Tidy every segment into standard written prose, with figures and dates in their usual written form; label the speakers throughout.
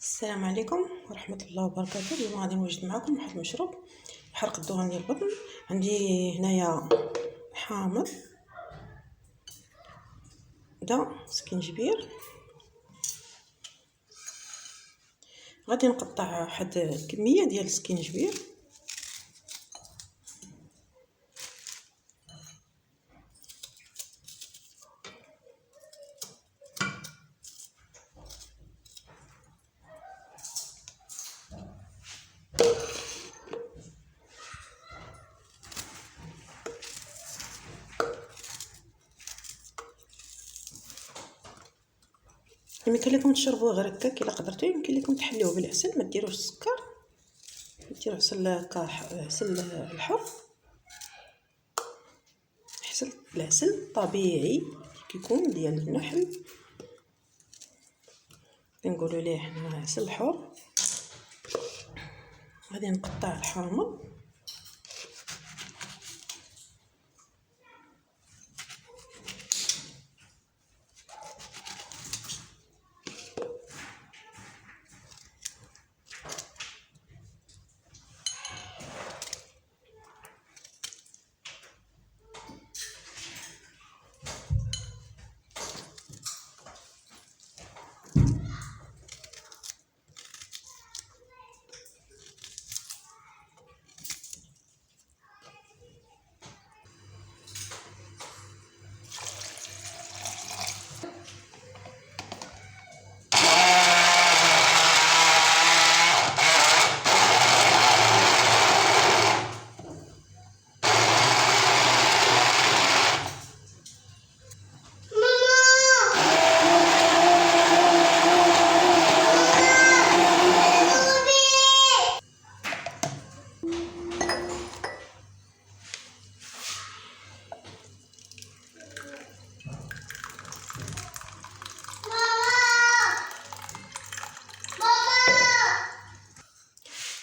Speaker 1: السلام عليكم ورحمة الله وبركاته. اليوم غادي نوجد معكم واحد المشروب يحرق الدهون ديال البطن. عندي هنايا حامض، دا سكينجبير. غادي نقطع واحد الكمية ديال السكينجبير، يمكن لكم تشربوه غير هكاك الا قدرتوا، يمكن لكم تحليوه بالعسل، ما ديروش السكر، ديروا عسل الحر، العسل طبيعي كيكون ديال النحل، كنقولوا ليه حنا عسل حر. غادي نقطع الحامض،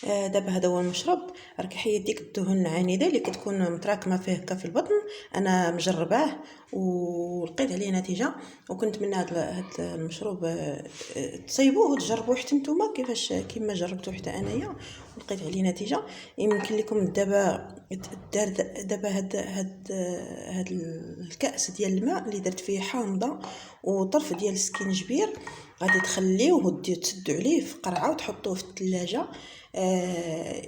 Speaker 1: دابا هذا هو المشروب. راك حيد ديك الدهون العنيده اللي كتكون متراكمه فيه هكا في البطن. انا مجرباه ولقيت عليه نتيجه، وكنت من هذا المشروب تصيبوه وتجربوه حتى نتوما كيفاش كما جربته حتى انايا ولقيت عليه نتيجه. يمكن لكم دابا هاد الكاس ديال الماء اللي درت فيه حامضه وطرف ديال السكينجبير، غادي تخليوه وتسدوا عليه في قرعه وتحطوه في الثلاجه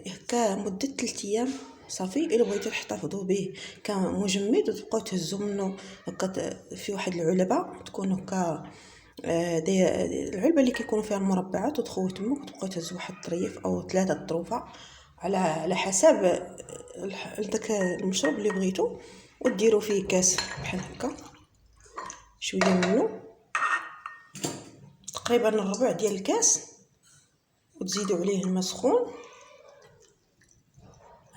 Speaker 1: هكا مده 3 ايام صافي. الا بغيتو تحتفظوا به كمجمد وتبقاو تهزوا منه هكا في واحد العلبه تكون هكا العلبه اللي كيكونوا فيها المربعات، وتخوي تمك وتبقاو تهزوا واحد الطريف او 3 ظروفه على حسب داك المشروب اللي بغيتو، وديروا فيه كاس بحال هكا شويه منه تقريبا الربع ديال الكاس، وتزيدوا عليه الماء سخون.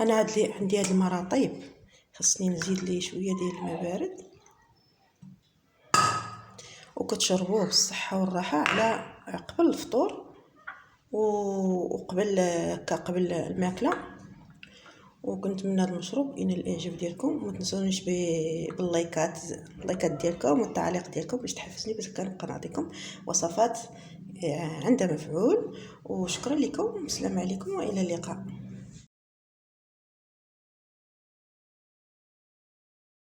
Speaker 1: انا عندي هاد الماء طيب، خصني نزيد ليه شويه ديال الماء بارد، وكتشربوه بالصحه والراحه على قبل الفطور وقبل قبل الماكله. وكنتمنى هذا المشروب ينال الاعجاب ديالكم، وما تنسونيش باللايكات ديالكم والتعليق ديالكم باش تحفزني باش كنبقى نعطيكم وصفات عندها مفعول. وشكرا لكم، السلام عليكم والى اللقاء.